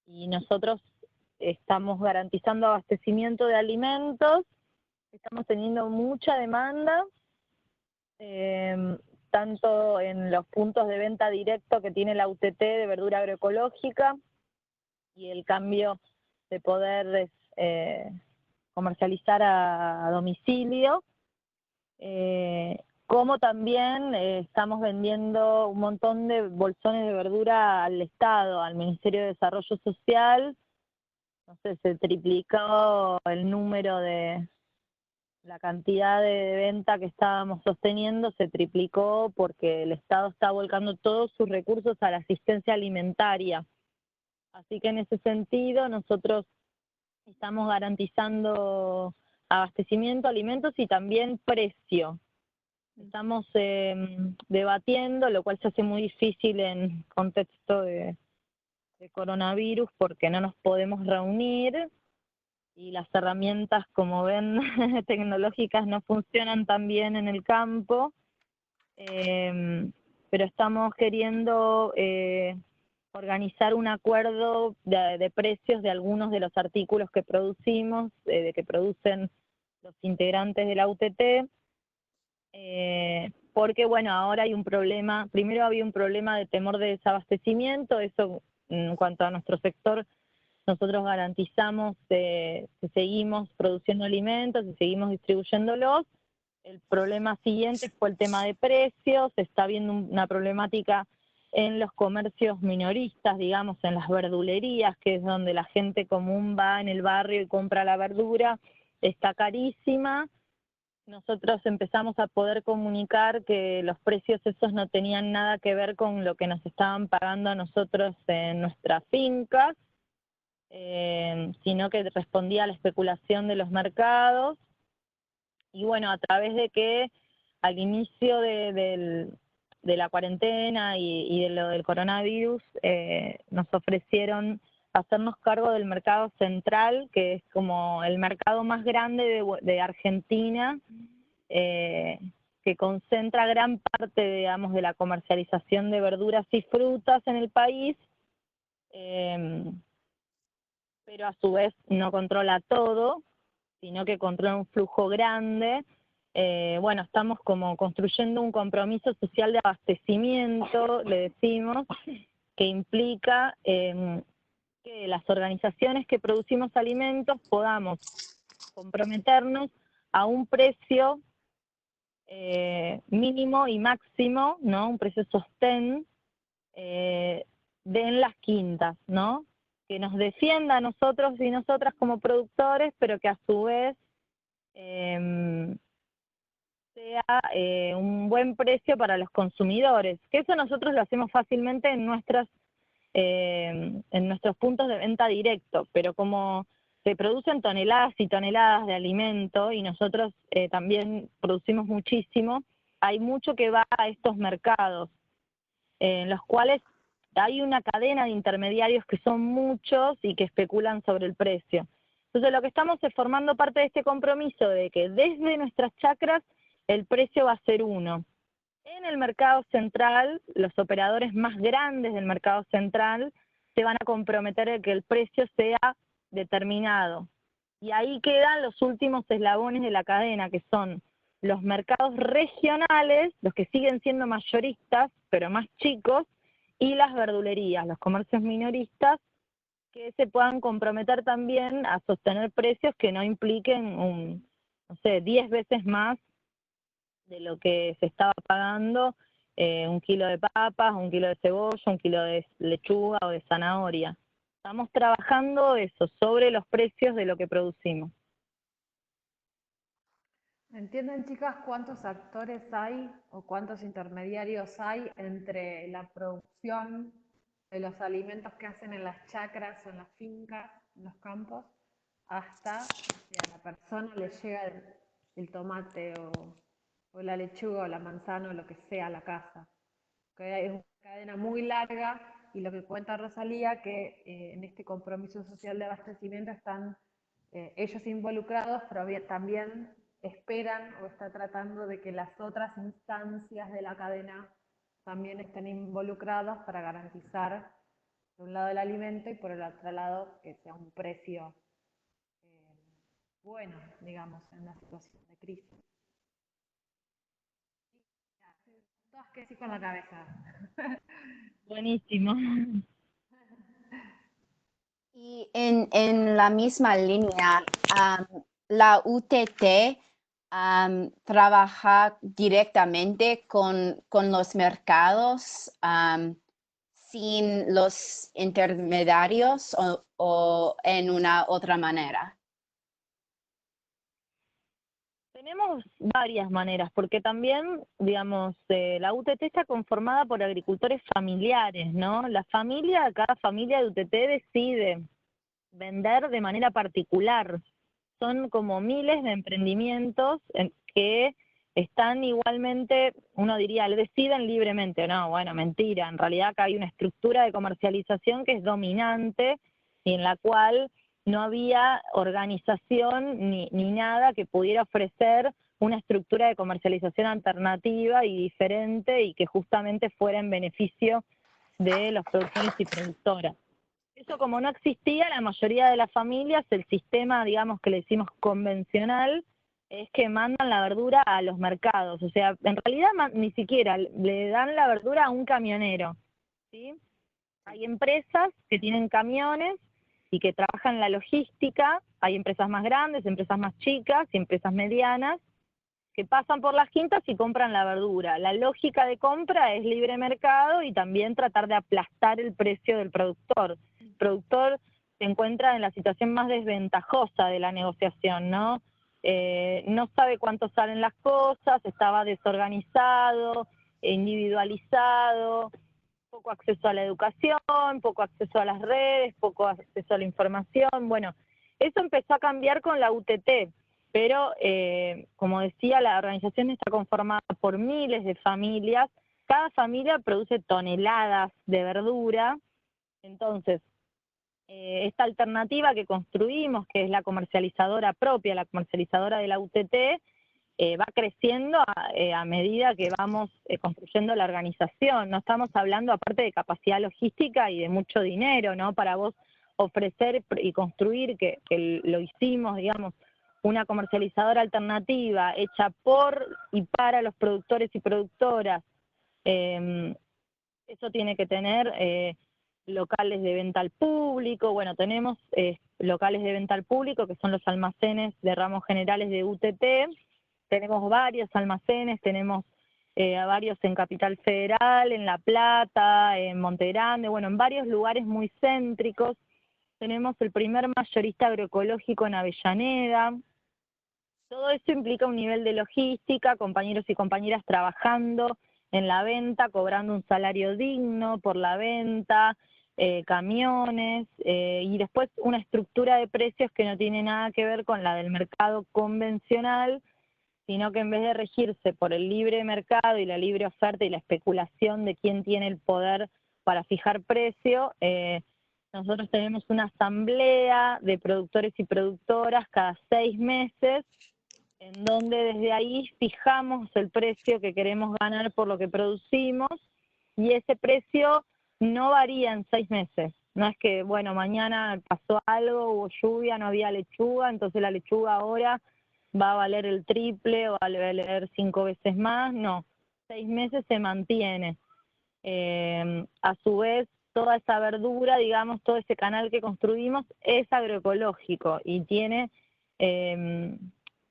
y nosotros estamos garantizando abastecimiento de alimentos, estamos teniendo mucha demanda, tanto en los puntos de venta directo que tiene la UTT de verdura agroecológica y el cambio de poder comercializar a domicilio, como también estamos vendiendo un montón de bolsones de verdura al Estado, al Ministerio de Desarrollo Social. No sé, se triplicó el número de la cantidad de venta que estábamos sosteniendo, se triplicó porque el Estado está volcando todos sus recursos a la asistencia alimentaria. Así que en ese sentido nosotros estamos garantizando abastecimiento, alimentos y también precio. Estamos debatiendo, lo cual se hace muy difícil en contexto de coronavirus porque no nos podemos reunir y las herramientas, como ven, tecnológicas no funcionan tan bien en el campo, pero estamos queriendo organizar un acuerdo de precios de algunos de los artículos que producimos, de que producen los integrantes de la UTT, porque bueno, ahora hay un problema, primero había un problema de temor de desabastecimiento, eso en cuanto a nuestro sector, nosotros garantizamos que seguimos produciendo alimentos y seguimos distribuyéndolos. El problema siguiente fue el tema de precios, se está viendo una problemática en los comercios minoristas, digamos, en las verdulerías, que es donde la gente común va en el barrio y compra la verdura, está carísima. Nosotros empezamos a poder comunicar que los precios esos no tenían nada que ver con lo que nos estaban pagando a nosotros en nuestras fincas, sino que respondía a la especulación de los mercados. Y bueno, a través de que al inicio de la cuarentena y de lo del coronavirus, nos ofrecieron hacernos cargo del mercado central, que es como el mercado más grande de Argentina, que concentra gran parte, digamos, de la comercialización de verduras y frutas en el país, pero a su vez no controla todo, sino que controla un flujo grande. Bueno, estamos como construyendo un compromiso social de abastecimiento, le decimos, que implica que las organizaciones que producimos alimentos podamos comprometernos a un precio mínimo y máximo, ¿no? Un precio sostén en las quintas, ¿no? Que nos defienda a nosotros y nosotras como productores, pero que a su vez sea un buen precio para los consumidores, que eso nosotros lo hacemos fácilmente en nuestros puntos de venta directo, pero como se producen toneladas y toneladas de alimento y nosotros también producimos muchísimo, hay mucho que va a estos mercados, en los cuales hay una cadena de intermediarios que son muchos y que especulan sobre el precio. Entonces lo que estamos es formando parte de este compromiso de que desde nuestras chacras el precio va a ser uno. En el mercado central, los operadores más grandes del mercado central se van a comprometer a que el precio sea determinado. Y ahí quedan los últimos eslabones de la cadena, que son los mercados regionales, los que siguen siendo mayoristas, pero más chicos, y las verdulerías, los comercios minoristas, que se puedan comprometer también a sostener precios que no impliquen no sé, 10 veces más de lo que se estaba pagando un kilo de papas, un kilo de cebolla, un kilo de lechuga o de zanahoria. Estamos trabajando eso, sobre los precios de lo que producimos. ¿Entienden, chicas, cuántos actores hay o cuántos intermediarios hay entre la producción de los alimentos que hacen en las chacras o en las fincas, en los campos, hasta que a la persona le llega el tomate o la lechuga o la manzana o lo que sea a la casa? Que es una cadena muy larga y lo que cuenta Rosalía, que en este compromiso social de abastecimiento están ellos involucrados, pero también esperan o está tratando de que las otras instancias de la cadena también estén involucradas para garantizar por un lado el alimento y por el otro lado que sea un precio eh, bueno, digamos, en una situación de crisis. Todas que sí con la cabeza. Buenísimo. Y en la misma línea, la UTT trabaja directamente con los mercados sin los intermediarios o en una otra manera. Tenemos varias maneras, porque también, digamos, la UTT está conformada por agricultores familiares, ¿no? Cada familia de UTT decide vender de manera particular. Son como miles de emprendimientos que están igualmente, uno diría, le deciden libremente. No, bueno, mentira. En realidad acá hay una estructura de comercialización que es dominante y en la cual no había organización ni nada que pudiera ofrecer una estructura de comercialización alternativa y diferente y que justamente fuera en beneficio de los productores y productoras. Eso como no existía, la mayoría de las familias, el sistema, digamos, que le decimos convencional, es que mandan la verdura a los mercados. O sea, en realidad ni siquiera le dan la verdura a un camionero, ¿sí? Hay empresas que tienen camiones y que trabajan la logística, hay empresas más grandes, empresas más chicas y empresas medianas, que pasan por las quintas y compran la verdura. La lógica de compra es libre mercado y también tratar de aplastar el precio del productor. El productor se encuentra en la situación más desventajosa de la negociación, ¿no? No sabe cuánto salen las cosas, estaba desorganizado, individualizado, poco acceso a la educación, poco acceso a las redes, poco acceso a la información. Bueno, eso empezó a cambiar con la UTT, pero como decía, la organización está conformada por miles de familias, cada familia produce toneladas de verdura, entonces esta alternativa que construimos, que es la comercializadora propia, la comercializadora de la UTT, va creciendo a medida que vamos construyendo la organización. No estamos hablando aparte de capacidad logística y de mucho dinero, ¿no? Para vos ofrecer y construir, que lo hicimos, digamos, una comercializadora alternativa hecha por y para los productores y productoras. Eso tiene que tener locales de venta al público. Bueno, tenemos locales de venta al público que son los almacenes de ramos generales de UTT. Tenemos varios almacenes, tenemos varios en Capital Federal, en La Plata, en Monte Grande, bueno, en varios lugares muy céntricos. Tenemos el primer mayorista agroecológico en Avellaneda. Todo eso implica un nivel de logística, compañeros y compañeras trabajando en la venta, cobrando un salario digno por la venta, camiones, y después una estructura de precios que no tiene nada que ver con la del mercado convencional, sino que en vez de regirse por el libre mercado y la libre oferta y la especulación de quién tiene el poder para fijar precio, nosotros tenemos una asamblea de productores y productoras cada 6 meses, en donde desde ahí fijamos el precio que queremos ganar por lo que producimos, y ese precio no varía en 6 meses. No es que, bueno, mañana pasó algo, hubo lluvia, no había lechuga, entonces la lechuga ahora va a valer el triple o va a valer 5 veces más. No, 6 meses se mantiene. A su vez, toda esa verdura, digamos, todo ese canal que construimos es agroecológico y tiene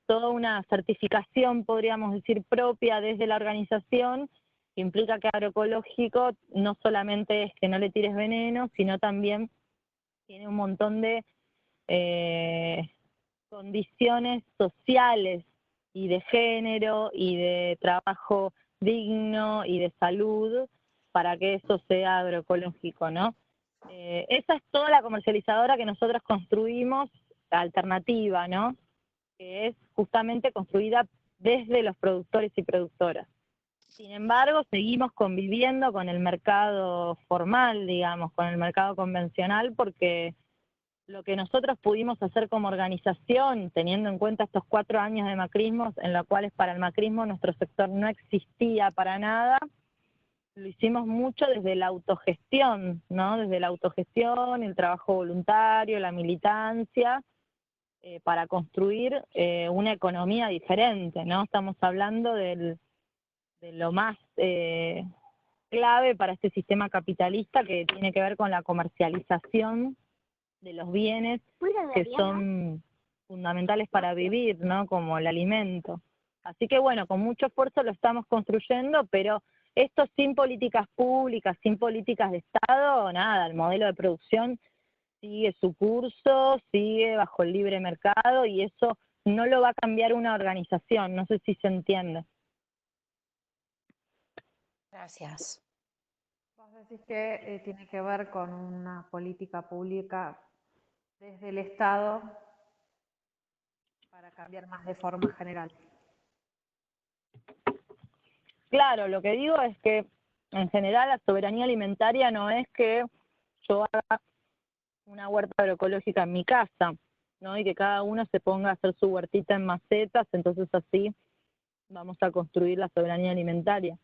toda una certificación, podríamos decir, propia desde la organización, que implica que agroecológico no solamente es que no le tires veneno, sino también tiene un montón de condiciones sociales y de género y de trabajo digno y de salud para que eso sea agroecológico, ¿no? Esa es toda la comercializadora que nosotros construimos, la alternativa, ¿no? Que es justamente construida desde los productores y productoras. Sin embargo, seguimos conviviendo con el mercado formal, digamos, con el mercado convencional, porque lo que nosotros pudimos hacer como organización, teniendo en cuenta estos 4 años de macrismo, en los cuales para el macrismo nuestro sector no existía para nada, lo hicimos mucho desde la autogestión, ¿no? Desde la autogestión, el trabajo voluntario, la militancia, para construir una economía diferente, ¿no? Estamos hablando de lo más clave para este sistema capitalista, que tiene que ver con la comercialización de los bienes que son fundamentales para vivir, ¿no? Como el alimento. Así que bueno, con mucho esfuerzo lo estamos construyendo, pero esto sin políticas públicas, sin políticas de Estado, nada, el modelo de producción sigue su curso, sigue bajo el libre mercado, y eso no lo va a cambiar una organización, no sé si se entiende. Gracias. Vos decís que tiene que ver con una política pública desde el Estado para cambiar más de forma general. Claro, lo que digo es que en general la soberanía alimentaria no es que yo haga una huerta agroecológica en mi casa, ¿no? Y que cada uno se ponga a hacer su huertita en macetas, entonces así vamos a construir la soberanía alimentaria,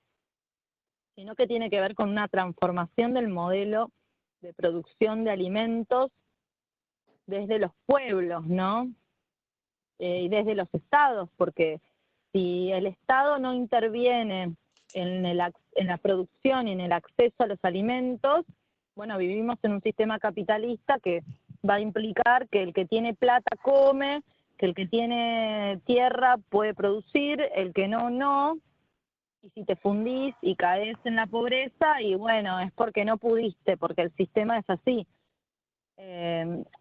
sino que tiene que ver con una transformación del modelo de producción de alimentos desde los pueblos, ¿no? Y desde los estados, porque si el Estado no interviene en la producción y en el acceso a los alimentos, bueno, vivimos en un sistema capitalista que va a implicar que el que tiene plata come, que el que tiene tierra puede producir, el que no, no, y si te fundís y caes en la pobreza, y bueno, es porque no pudiste, porque el sistema es así.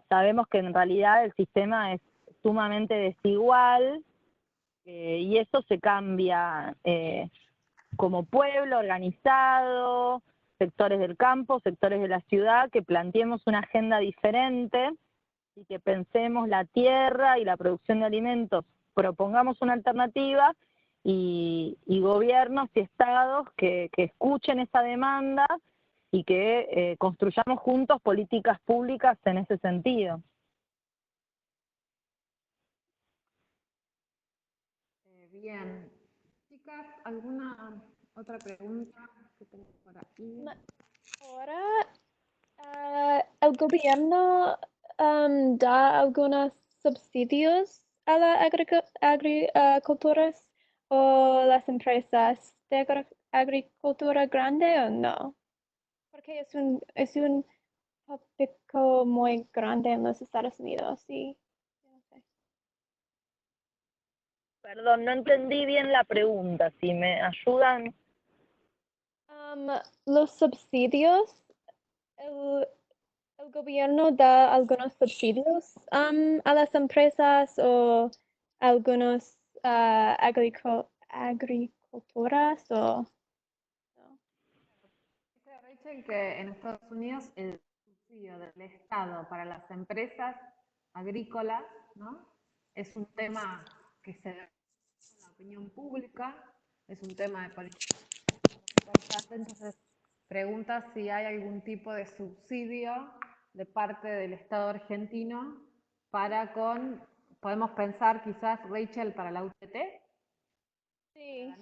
Sabemos que en realidad el sistema es sumamente desigual, y eso se cambia como pueblo organizado, sectores del campo, sectores de la ciudad, que planteemos una agenda diferente y que pensemos la tierra y la producción de alimentos, propongamos una alternativa, y gobiernos y estados que escuchen esa demanda y que construyamos juntos políticas públicas en ese sentido. Bien. Chicas, ¿alguna otra pregunta que tengo por aquí? Ahora, el gobierno da algunos subsidios a la agricultura o las empresas de agricultura grande o no, porque es un tópico muy grande en los Estados Unidos y no sé. Perdón, no entendí bien la pregunta, si me ayudan. Los subsidios, el, el gobierno da algunos subsidios a las empresas o algunos agricultoras o no. Dice Rachel que en Estados Unidos el subsidio del Estado para las empresas agrícolas, ¿no? Es un tema que se da en la opinión pública, es un tema de política importante, entonces pregunta si hay algún tipo de subsidio de parte del Estado argentino para podemos pensar quizás, Rachel, para la UTT, Sí.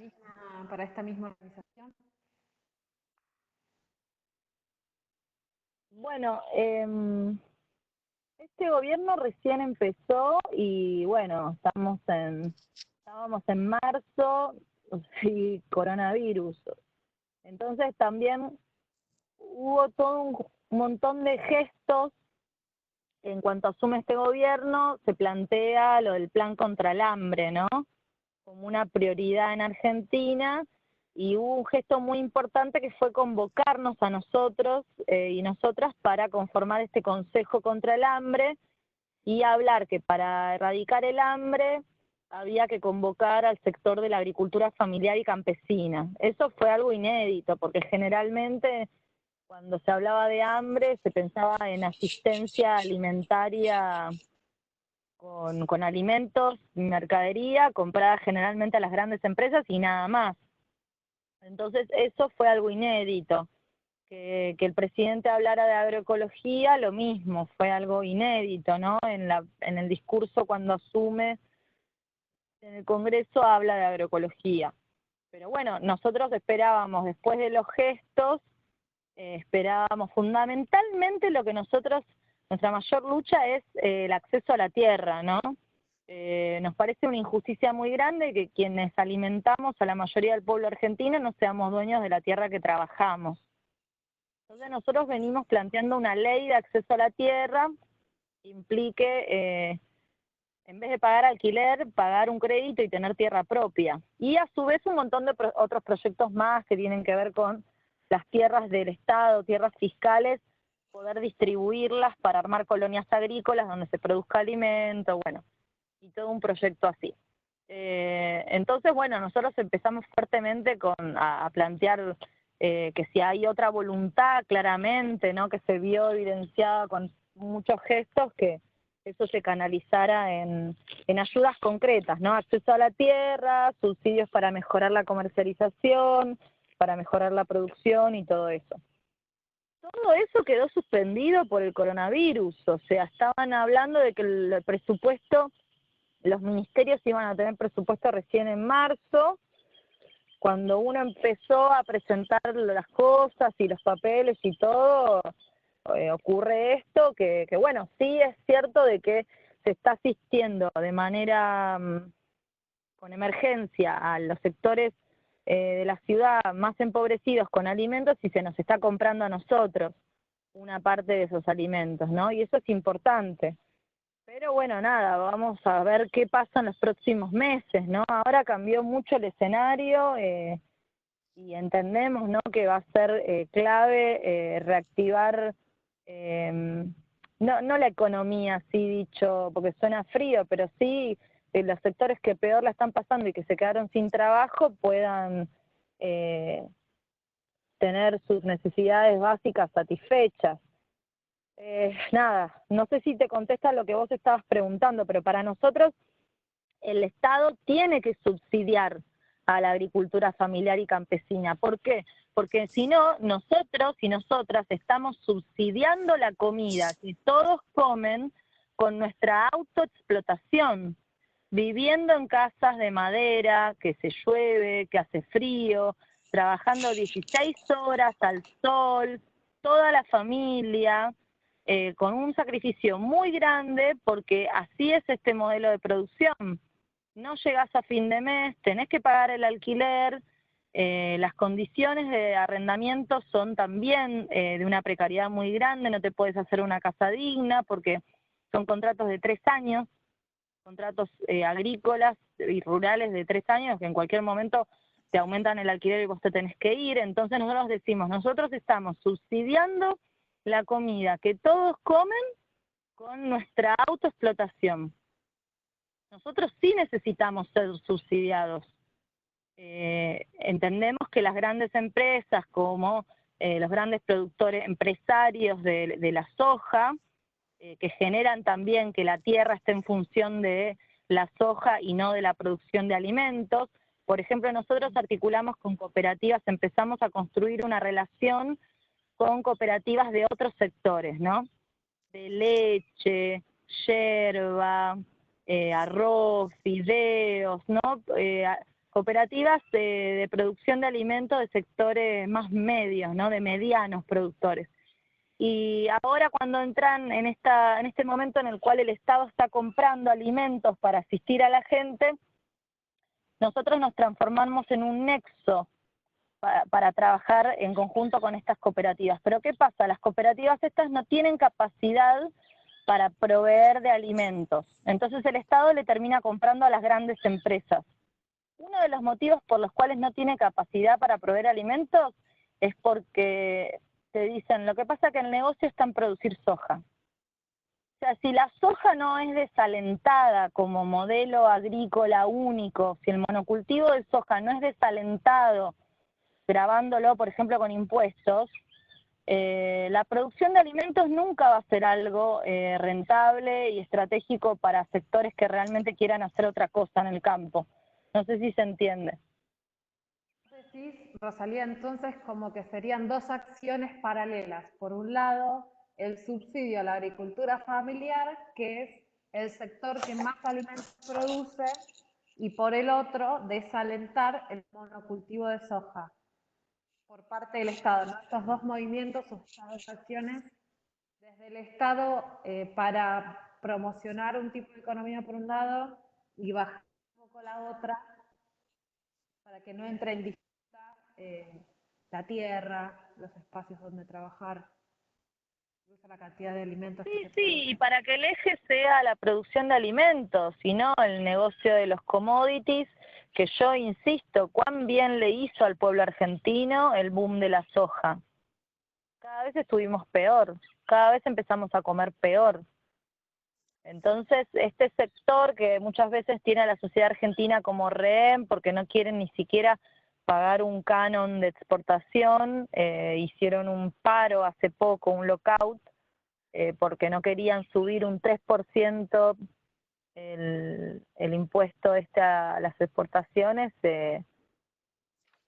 para esta misma organización. Bueno, este gobierno recién empezó y bueno, estábamos en marzo y coronavirus. Entonces también hubo todo un montón de gestos. En cuanto asume este gobierno, se plantea lo del plan contra el hambre, ¿no? Como una prioridad en Argentina, y hubo un gesto muy importante que fue convocarnos a nosotros y nosotras para conformar este Consejo contra el Hambre y hablar que para erradicar el hambre había que convocar al sector de la agricultura familiar y campesina. Eso fue algo inédito, porque generalmente cuando se hablaba de hambre se pensaba en asistencia alimentaria con alimentos, mercadería, comprada generalmente a las grandes empresas y nada más. Entonces eso fue algo inédito. Que el presidente hablara de agroecología, lo mismo, fue algo inédito, ¿no? En el discurso cuando asume en el Congreso habla de agroecología. Pero bueno, nosotros esperábamos, después de los gestos, esperábamos fundamentalmente lo que nuestra mayor lucha es el acceso a la tierra, ¿no? Nos parece una injusticia muy grande que quienes alimentamos a la mayoría del pueblo argentino no seamos dueños de la tierra que trabajamos. Entonces nosotros venimos planteando una ley de acceso a la tierra que implique, en vez de pagar alquiler, pagar un crédito y tener tierra propia. Y a su vez un montón de otros proyectos más que tienen que ver con las tierras del Estado, tierras fiscales, poder distribuirlas para armar colonias agrícolas donde se produzca alimento, bueno, y todo un proyecto así. Entonces, bueno, nosotros empezamos fuertemente a plantear que si hay otra voluntad claramente, ¿no?, que se vio evidenciada con muchos gestos, que eso se canalizara en ayudas concretas, ¿no? Acceso a la tierra, subsidios para mejorar la comercialización, para mejorar la producción y todo eso. Todo eso quedó suspendido por el coronavirus, o sea, estaban hablando de que el presupuesto, los ministerios iban a tener presupuesto recién en marzo. Cuando uno empezó a presentar las cosas y los papeles y todo, ocurre esto, que bueno, sí es cierto de que se está asistiendo de manera con emergencia a los sectores de la ciudad más empobrecidos con alimentos y se nos está comprando a nosotros una parte de esos alimentos, ¿no? Y eso es importante. Pero bueno, nada, vamos a ver qué pasa en los próximos meses, ¿no? Ahora cambió mucho el escenario y entendemos, ¿no?, que va a ser clave reactivar, no la economía, así dicho, porque suena frío, pero sí los sectores que peor la están pasando y que se quedaron sin trabajo puedan tener sus necesidades básicas satisfechas. Nada, no sé si te contesta lo que vos estabas preguntando, pero para nosotros el Estado tiene que subsidiar a la agricultura familiar y campesina. ¿Por qué? Porque si no, nosotros y nosotras estamos subsidiando la comida que todos comen con nuestra autoexplotación, viviendo en casas de madera, que se llueve, que hace frío, trabajando 16 horas al sol, toda la familia, con un sacrificio muy grande, porque así es este modelo de producción. No llegás a fin de mes, tenés que pagar el alquiler, las condiciones de arrendamiento son también de una precariedad muy grande, no te puedes hacer una casa digna porque son contratos de 3 años, contratos agrícolas y rurales de 3 años que en cualquier momento te aumentan el alquiler y vos te tenés que ir. Entonces nosotros decimos, nosotros estamos subsidiando la comida que todos comen con nuestra autoexplotación. Nosotros sí necesitamos ser subsidiados. Entendemos que las grandes empresas como los grandes productores, empresarios de la soja, que generan también que la tierra esté en función de la soja y no de la producción de alimentos. Por ejemplo, nosotros articulamos con cooperativas, empezamos a construir una relación con cooperativas de otros sectores, ¿no? De leche, yerba, arroz, fideos, ¿no? Cooperativas de producción de alimentos de sectores más medios, ¿no? De medianos productores. Y ahora cuando entran en este momento en el cual el Estado está comprando alimentos para asistir a la gente, nosotros nos transformamos en un nexo para trabajar en conjunto con estas cooperativas. Pero ¿qué pasa? Las cooperativas estas no tienen capacidad para proveer de alimentos. Entonces el Estado le termina comprando a las grandes empresas. Uno de los motivos por los cuales no tiene capacidad para proveer alimentos es porque te dicen, lo que pasa es que el negocio está en producir soja. O sea, si la soja no es desalentada como modelo agrícola único, si el monocultivo de soja no es desalentado, grabándolo, por ejemplo, con impuestos, la producción de alimentos nunca va a ser algo rentable y estratégico para sectores que realmente quieran hacer otra cosa en el campo. No sé si se entiende. Decís, Rosalía, entonces como que serían dos acciones paralelas. Por un lado, el subsidio a la agricultura familiar, que es el sector que más alimentos produce, y por el otro, desalentar el monocultivo de soja por parte del Estado, ¿no? Estos dos movimientos o estas dos acciones desde el Estado para promocionar un tipo de economía por un lado y bajar un poco la otra para que no entre en disputa la tierra, los espacios donde trabajar, incluso la cantidad de alimentos que se Sí, y producen. para que el eje sea la producción de alimentos y no el negocio de los commodities, que yo insisto, cuán bien le hizo al pueblo argentino el boom de la soja. Cada vez estuvimos peor, cada vez empezamos a comer peor. Entonces, este sector que muchas veces tiene a la sociedad argentina como rehén porque no quieren ni siquiera pagar un canon de exportación, hicieron un paro hace poco, un lockout, porque no querían subir un 3% el impuesto a las exportaciones.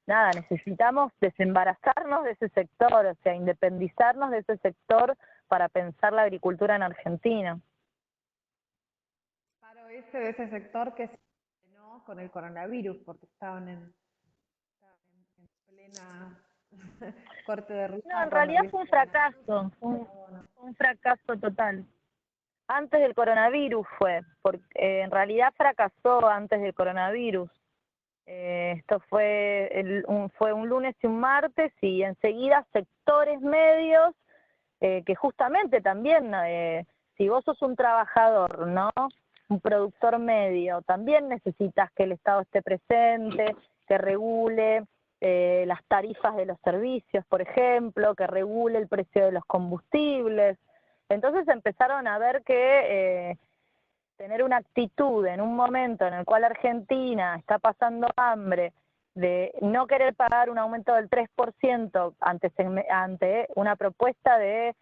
Nada, necesitamos desembarazarnos de ese sector, o sea, independizarnos de ese sector para pensar la agricultura en Argentina. Paro de ese sector que se frenó con el coronavirus, porque estaban en plena corte de No, ruta en cuando realidad vino fue el un coronavirus. fracaso, fue un fracaso total. Antes del coronavirus fue, porque en realidad fracasó antes del coronavirus. Esto fue un lunes y un martes y enseguida sectores medios que justamente también, si vos sos un trabajador, ¿no? Un productor medio, también necesitas que el Estado esté presente, que regule las tarifas de los servicios, por ejemplo, que regule el precio de los combustibles. Entonces empezaron a ver que tener una actitud en un momento en el cual Argentina está pasando hambre, de no querer pagar un aumento del 3% ante una propuesta de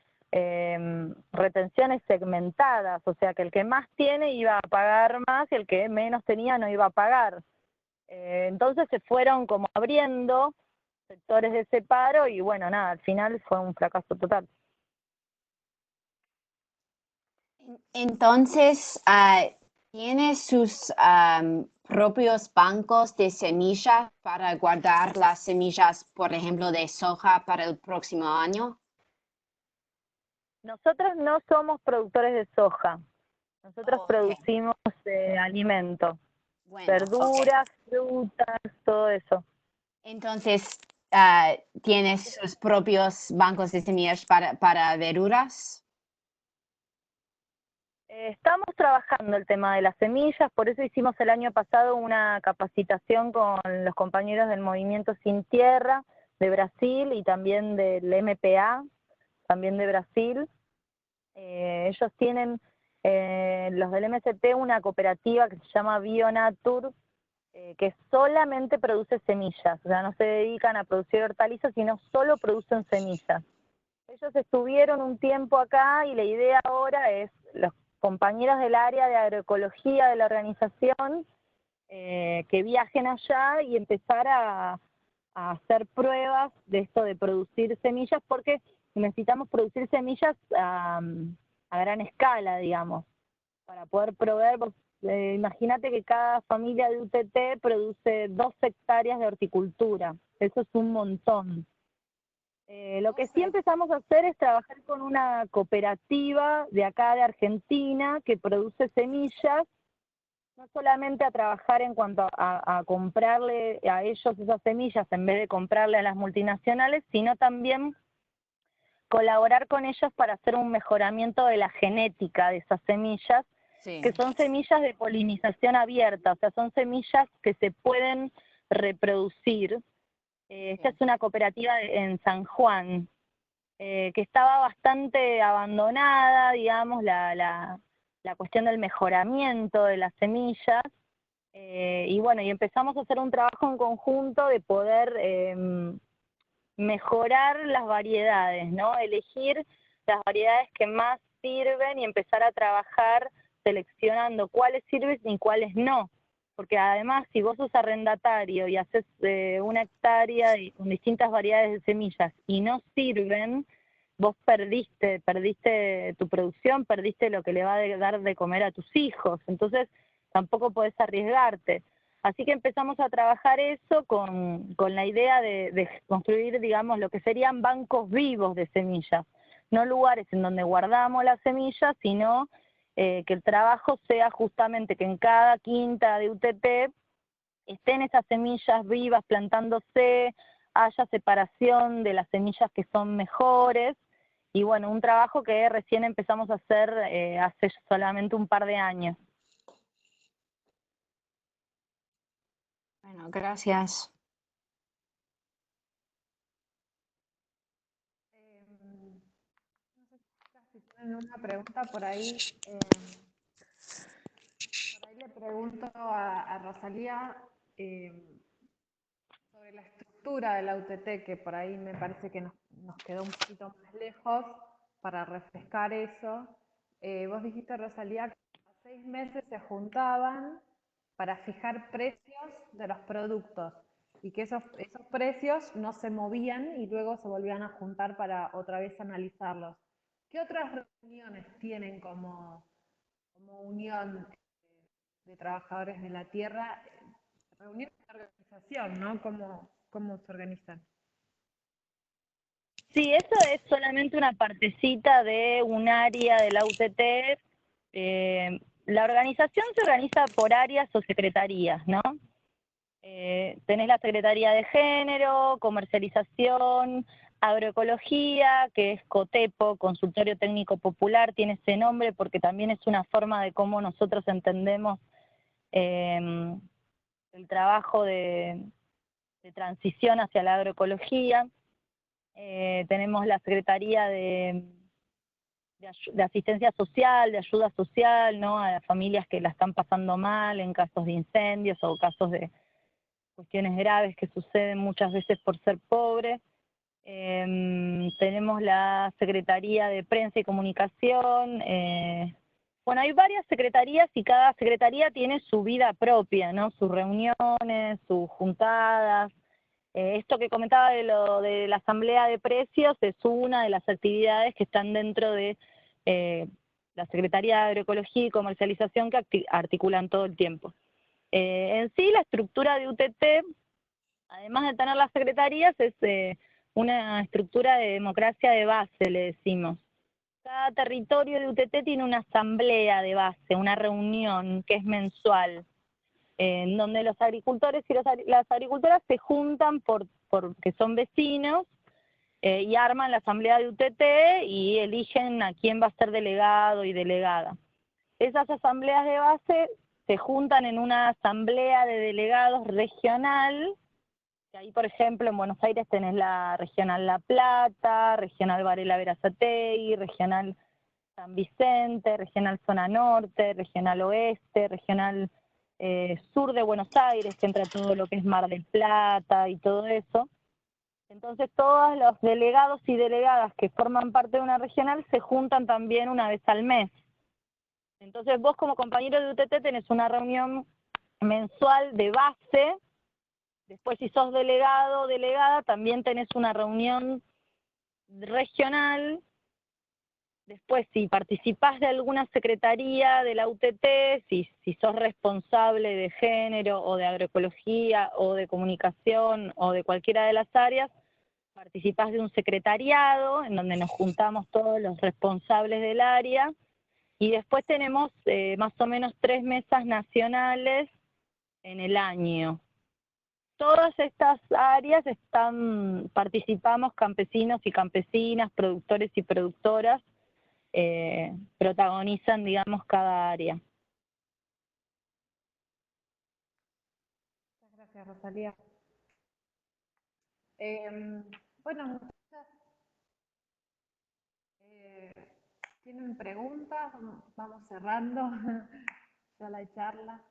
retenciones segmentadas, o sea que el que más tiene iba a pagar más y el que menos tenía no iba a pagar. Entonces se fueron como abriendo sectores de ese paro y bueno, nada, al final fue un fracaso total. Entonces, ¿tiene sus propios bancos de semillas para guardar las semillas, por ejemplo, de soja para el próximo año? Nosotros no somos productores de soja, nosotros Oh, ok. producimos alimentos, Bueno, verduras, frutas, todo eso. entonces, ¿tiene sus propios bancos de semillas para verduras? Estamos trabajando el tema de las semillas, por eso hicimos el año pasado una capacitación con los compañeros del Movimiento Sin Tierra de Brasil y también del MPA, también de Brasil. Ellos tienen, los del MST, una cooperativa que se llama Bionatur, que solamente produce semillas, o sea, no se dedican a producir hortalizas, sino solo producen semillas. Ellos estuvieron un tiempo acá y la idea ahora es, los compañeros del área de agroecología de la organización, que viajen allá y empezar a hacer pruebas de esto de producir semillas, porque necesitamos producir semillas a gran escala, digamos, para poder proveer. Imagínate que cada familia de UTT produce 2 hectáreas de horticultura, eso es un montón. Lo que sí empezamos a hacer es trabajar con una cooperativa de acá de Argentina que produce semillas, no solamente a trabajar en cuanto a comprarle a ellos esas semillas en vez de comprarle a las multinacionales, sino también colaborar con ellos para hacer un mejoramiento de la genética de esas semillas, Sí. que son semillas de polinización abierta, o sea, son semillas que se pueden reproducir. Esta es una cooperativa en San Juan, que estaba bastante abandonada, digamos, la cuestión del mejoramiento de las semillas, y bueno, y empezamos a hacer un trabajo en conjunto de poder mejorar las variedades, ¿no? Elegir las variedades que más sirven y empezar a trabajar seleccionando cuáles sirven y cuáles no. Porque además, si vos sos arrendatario y haces 1 hectárea con distintas variedades de semillas y no sirven, vos perdiste tu producción, perdiste lo que le va a dar de comer a tus hijos. Entonces, tampoco podés arriesgarte. Así que empezamos a trabajar eso con la idea de construir, digamos, lo que serían bancos vivos de semillas, no lugares en donde guardamos las semillas, sino que el trabajo sea justamente que en cada quinta de UTT estén esas semillas vivas plantándose, haya separación de las semillas que son mejores, y bueno, un trabajo que recién empezamos a hacer hace solamente un par de años. Bueno, gracias. No sé si tienen una pregunta por ahí. Por ahí le pregunto a Rosalía sobre la estructura de la UTT, que por ahí me parece que nos quedó un poquito más lejos para refrescar eso. Vos dijiste, Rosalía, que cada 6 meses se juntaban para fijar precios de los productos y que esos precios no se movían y luego se volvían a juntar para otra vez analizarlos. ¿Qué otras reuniones tienen como unión de trabajadores de la tierra? Reuniones de organización, ¿no? ¿Cómo se organizan? Sí, eso es solamente una partecita de un área de la UTT. La organización se organiza por áreas o secretarías, ¿no? Tenés la Secretaría de Género, Comercialización, Agroecología, que es COTEPO, Consultorio Técnico Popular, tiene ese nombre porque también es una forma de cómo nosotros entendemos el trabajo de transición hacia la agroecología. Tenemos la Secretaría de Asistencia Social, de Ayuda Social, ¿no? A las familias que la están pasando mal en casos de incendios o casos de cuestiones graves que suceden muchas veces por ser pobres. Tenemos la Secretaría de Prensa y Comunicación. Bueno, hay varias secretarías y cada secretaría tiene su vida propia, ¿no? Sus reuniones, sus juntadas. Esto que comentaba de la asamblea de precios es una de las actividades que están dentro de la Secretaría de Agroecología y Comercialización que articulan todo el tiempo. En sí, la estructura de UTT, además de tener las secretarías, es una estructura de democracia de base, le decimos. Cada territorio de UTT tiene una asamblea de base, una reunión que es mensual, en donde los agricultores y las agricultoras se juntan porque son vecinos y arman la asamblea de UTT y eligen a quién va a ser delegado y delegada. Esas asambleas de base se juntan en una asamblea de delegados regional, que ahí por ejemplo en Buenos Aires tenés la regional La Plata, regional Varela Berazategui, regional San Vicente, regional Zona Norte, regional Oeste, regional sur de Buenos Aires, que entra todo lo que es Mar del Plata y todo eso. Entonces todos los delegados y delegadas que forman parte de una regional se juntan también una vez al mes. Entonces vos como compañero de UTT tenés una reunión mensual de base, después si sos delegado o delegada también tenés una reunión regional. Después, si participás de alguna secretaría de la UTT, si sos responsable de género o de agroecología o de comunicación o de cualquiera de las áreas, participás de un secretariado en donde nos juntamos todos los responsables del área y después tenemos más o menos 3 mesas nacionales en el año. Todas estas áreas participamos campesinos y campesinas, productores y productoras, protagonizan, digamos, cada área. Muchas gracias, Rosalía. Bueno, muchachas, ¿tienen preguntas? Vamos cerrando ya la charla.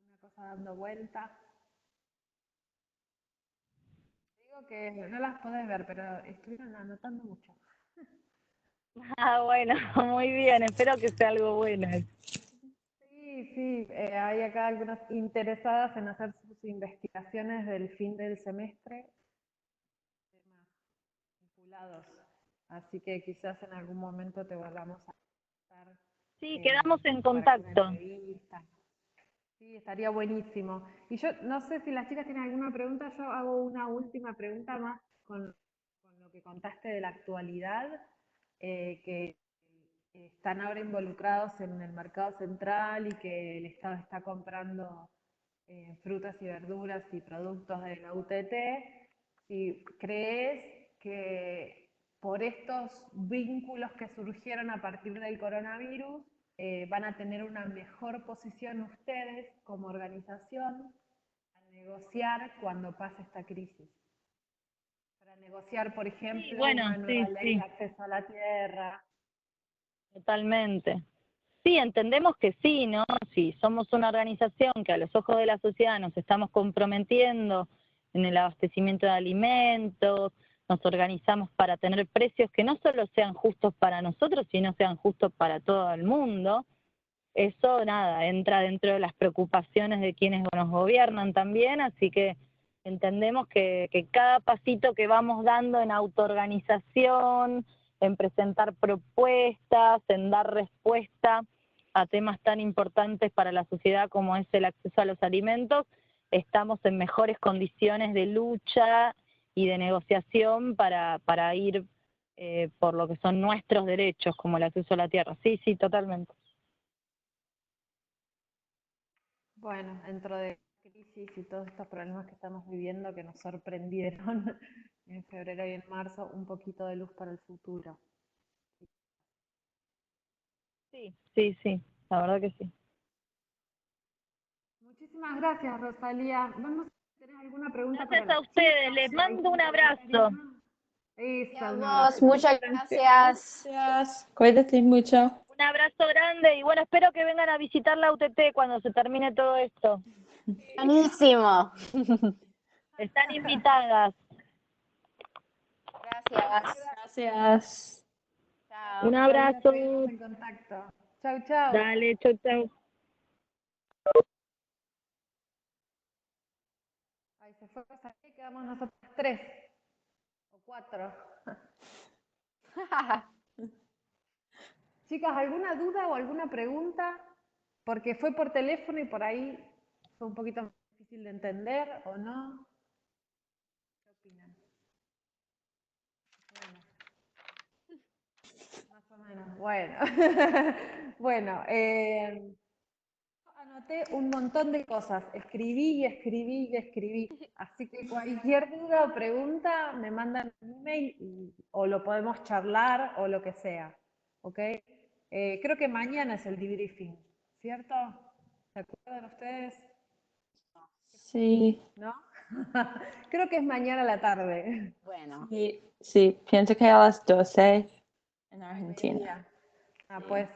Una cosa dando vuelta. Digo que no las podés ver, pero estuvieron anotando mucho. Ah, bueno, muy bien, espero que sea algo bueno. Sí, hay acá algunas interesadas en hacer sus investigaciones del fin del semestre, temas vinculados. Así que quizás en algún momento te volvamos a contar Sí, quedamos en para alguna contacto. entrevista. Sí, estaría buenísimo. Y yo no sé si las chicas tienen alguna pregunta, yo hago una última pregunta más con lo que contaste de la actualidad, que están ahora involucrados en el mercado central y que el Estado está comprando frutas y verduras y productos de la UTT. Si crees que por estos vínculos que surgieron a partir del coronavirus, van a tener una mejor posición ustedes como organización a negociar cuando pase esta crisis. Para negociar, por Sí, ejemplo, bueno, una nueva sí, ley de sí, acceso a la tierra. totalmente. Sí, entendemos que sí, ¿no? Si somos una organización que a los ojos de la sociedad nos estamos comprometiendo en el abastecimiento de alimentos, nos organizamos para tener precios que no solo sean justos para nosotros, sino sean justos para todo el mundo. Eso, nada, entra dentro de las preocupaciones de quienes nos gobiernan también, así que entendemos que cada pasito que vamos dando en autoorganización, en presentar propuestas, en dar respuesta a temas tan importantes para la sociedad como es el acceso a los alimentos, estamos en mejores condiciones de lucha y de negociación para ir por lo que son nuestros derechos, como el acceso a la tierra. Sí, sí, totalmente. Bueno, dentro de la crisis y todos estos problemas que estamos viviendo que nos sorprendieron en febrero y en marzo, un poquito de luz para el futuro. Sí, sí, sí, la verdad que sí. Muchísimas gracias, Rosalía. Vamos a tener alguna pregunta para Gracias a las ustedes, chicas les o mando un algún comentario abrazo. más. Y a Eso, un vos, abrazo. muchas gracias. Gracias. Cuídate mucho. Un abrazo grande y bueno, espero que vengan a visitar la UTT cuando se termine todo esto. Buenísimo. Están invitadas. Gracias. Gracias. Chao. Un Rosalía, abrazo. seguimos en contacto. Chau, chau. Dale, chau, chau. Ahí se fue Rosalía y quedamos nosotros 3 o 4. Chicas, ¿alguna duda o alguna pregunta? Porque fue por teléfono y por ahí fue un poquito más difícil de entender, ¿o no? ¿Qué opinan? Más o menos. Bueno. Bueno, anoté un montón de cosas. Escribí y escribí y escribí. Así que cualquier duda o pregunta me mandan un email o lo podemos charlar o lo que sea. ¿Ok? Creo que mañana es el debriefing, ¿cierto? ¿Se acuerdan ustedes? Sí, ¿No? Creo que es mañana a la tarde. Bueno, sí, sí. Pienso que a las 12 en Al Argentina. mediodía. Pues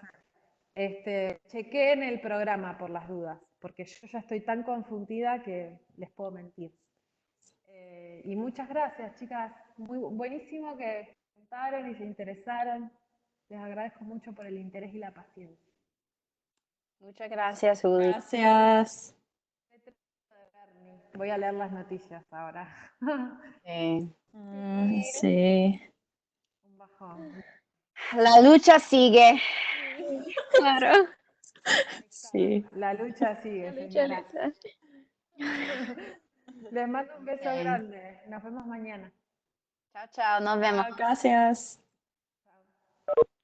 chequeen el programa por las dudas, porque yo ya estoy tan confundida que les puedo mentir. Y muchas gracias, chicas. Muy buenísimo que comentaron y se interesaron. Les agradezco mucho por el interés y la paciencia. muchas gracias, Uli. Gracias. Voy a leer las noticias ahora. Sí. Un bajón. La lucha sigue. Claro. Sí. La lucha sigue, señora. Lucha. Les mando un beso Bien. grande. Nos vemos mañana. Chao, chao. Nos vemos. Gracias. Chao.